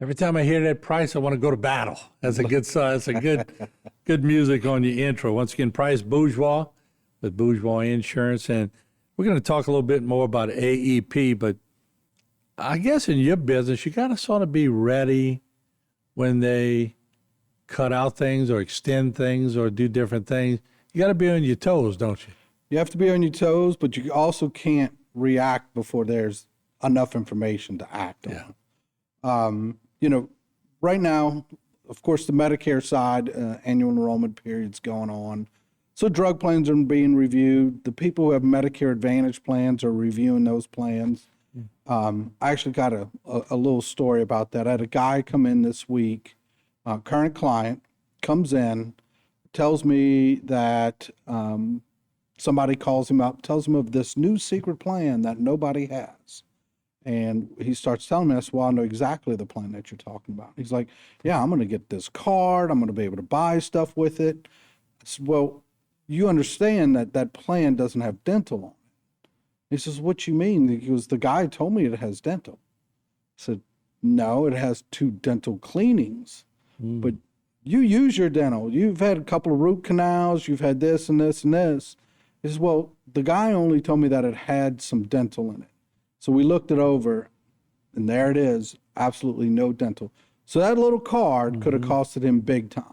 Every time I hear that price, I want to go to battle. That's a good song. That's a good music on your intro. Once again, Price Bourgeois with Bourgeois Insurance. And we're going to talk a little bit more about AEP, but I guess in your business, you got to sort of be ready when they cut out things or extend things or do different things. You got to be on your toes, don't you? You have to be on your toes, but you also can't react before there's enough information to act on. Right now, of course, the Medicare side, annual enrollment period's going on. So drug plans are being reviewed. The people who have Medicare Advantage plans are reviewing those plans. I actually got a little story about that. I had a guy come in this week, current client, comes in, tells me that somebody calls him up, tells him of this new secret plan that nobody has. And he starts telling me, I said, well, I know exactly the plan that you're talking about. He's like, yeah, I'm going to get this card. I'm going to be able to buy stuff with it. I said, well, you understand that that plan doesn't have dental on it. He says, what you mean? He goes, the guy told me it has dental. I said, no, it has 2 dental cleanings. But you use your dental. You've had a couple of root canals. You've had this and this and this. He says, well, the guy only told me that it had some dental in it. So we looked it over, and there it is, absolutely no dental. So that little card could have costed him big time.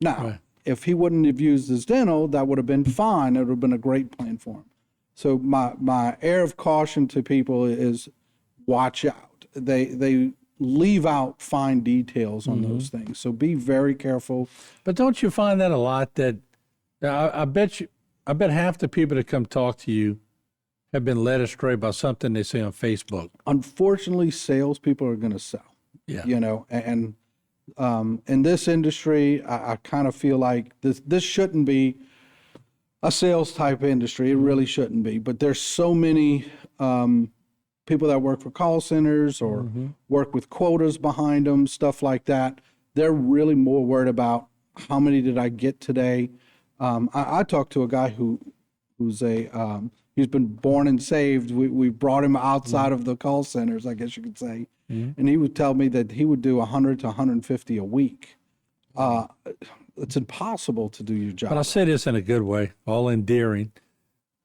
Now, if he wouldn't have used his dental, that would have been fine. It would have been a great plan for him. So my air of caution to people is watch out. They leave out fine details on those things. So be very careful. But don't you find that a lot that I bet half the people that come talk to you have been led astray by something they say on Facebook. Unfortunately, salespeople are going to sell. Yeah. And in this industry, I kind of feel like this shouldn't be a sales type industry. It really shouldn't be. But there's so many people that work for call centers or work with quotas behind them, stuff like that. They're really more worried about how many did I get today. I talked to a guy who's he's been born and saved. We brought him outside of the call centers, I guess you could say. And he would tell me that he would do 100 to 150 a week. It's impossible to do your job. But I say this in a good way, all endearing.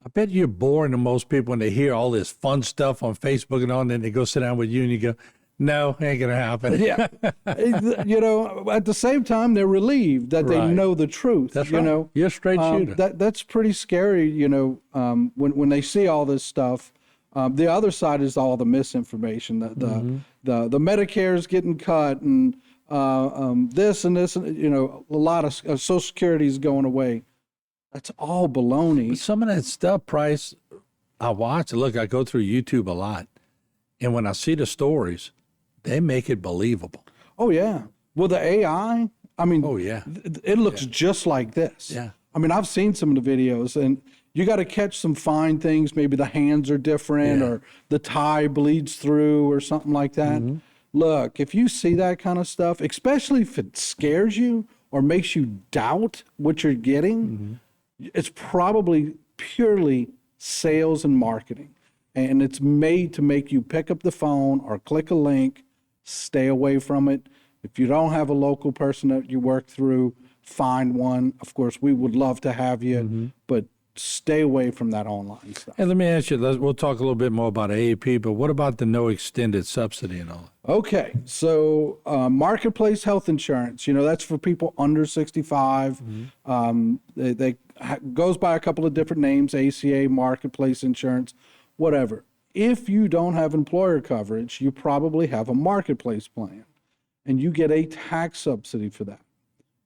I bet you're boring to most people when they hear all this fun stuff on Facebook and all, and then they go sit down with you and you go, no, ain't going to happen. Yeah. At the same time, they're relieved that they know the truth. That's right. You're a straight shooter. That's pretty scary, when they see all this stuff. The other side is all the misinformation. The Medicare is getting cut and this and this, and, a lot of Social Security is going away. That's all baloney. But some of that stuff, Price, I watch. Look, I go through YouTube a lot. And when I see the stories, they make it believable. Oh, yeah. Well, the AI, it looks just like this. Yeah. I've seen some of the videos, and you got to catch some fine things. Maybe the hands are different or the tie bleeds through or something like that. Look, if you see that kind of stuff, especially if it scares you or makes you doubt what you're getting, it's probably purely sales and marketing. And it's made to make you pick up the phone or click a link. Stay away from it. If you don't have a local person that you work through, find one. Of course, we would love to have you, but stay away from that online stuff. And let me ask you, we'll talk a little bit more about AAP, but what about the no extended subsidy and all? Okay, so marketplace health insurance, that's for people under 65. They goes by a couple of different names, ACA, marketplace insurance, whatever. If you don't have employer coverage, you probably have a marketplace plan, and you get a tax subsidy for that.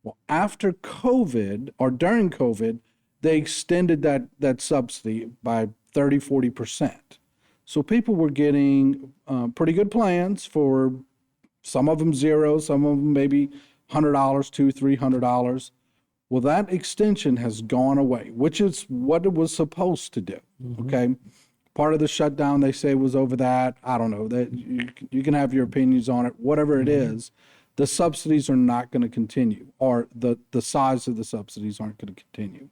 Well, after COVID or during COVID, they extended that subsidy by 30, 40%. So people were getting pretty good plans for some of them zero, some of them maybe $100, $200, $300. Well, that extension has gone away, which is what it was supposed to do. Okay. Part of the shutdown, they say, was over that. I don't know. That you can have your opinions on it. Whatever it is, the subsidies are not going to continue, or the size of the subsidies aren't going to continue.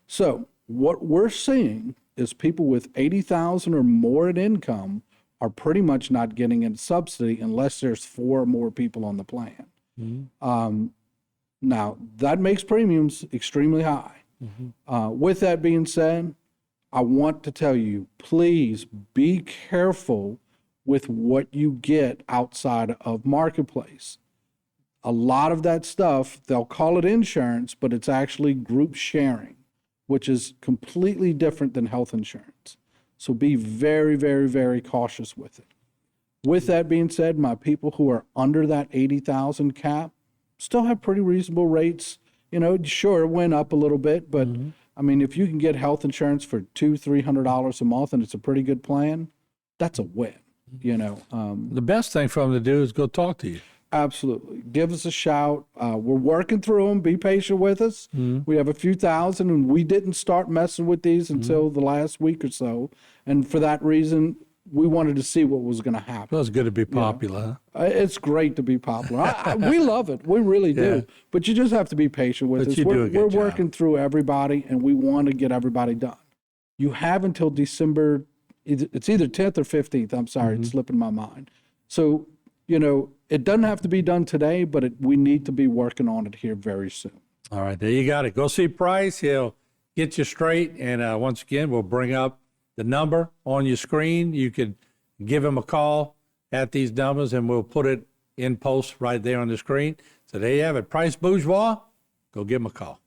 So what we're seeing is people with $80,000 or more in income are pretty much not getting a subsidy unless there's 4 or more people on the plan. Now, that makes premiums extremely high. With that being said, I want to tell you, please be careful with what you get outside of Marketplace. A lot of that stuff, they'll call it insurance, but it's actually group sharing, which is completely different than health insurance. So be very, very, very cautious with it. With that being said, my people who are under that 80,000 cap still have pretty reasonable rates. You know, sure, it went up a little bit, but I mean, if you can get health insurance for $200-$300 a month and it's a pretty good plan, that's a win. You know, The best thing for them to do is go talk to you. absolutely. Give us a shout. We're working through them. Be patient with us. We have a few thousand, and we didn't start messing with these until the last week or so. And for that reason, we wanted to see what was going to happen. Well, it's good to be popular. Huh? It's great to be popular. We love it. We really do. Yeah. But you just have to be patient with But us. you do a good We're job. working through everybody, and we want to get everybody done. You have until December. It's either 10th or 15th. I'm sorry, it's slipping my mind. So, you know, it doesn't have to be done today, but we need to be working on it here very soon. All right, there you got it. Go see Price. He'll get you straight. And once again, we'll bring up the number on your screen. You can give him a call at these numbers, and we'll put it in post right there on the screen. So there you have it. Price Bourgeois, go give him a call.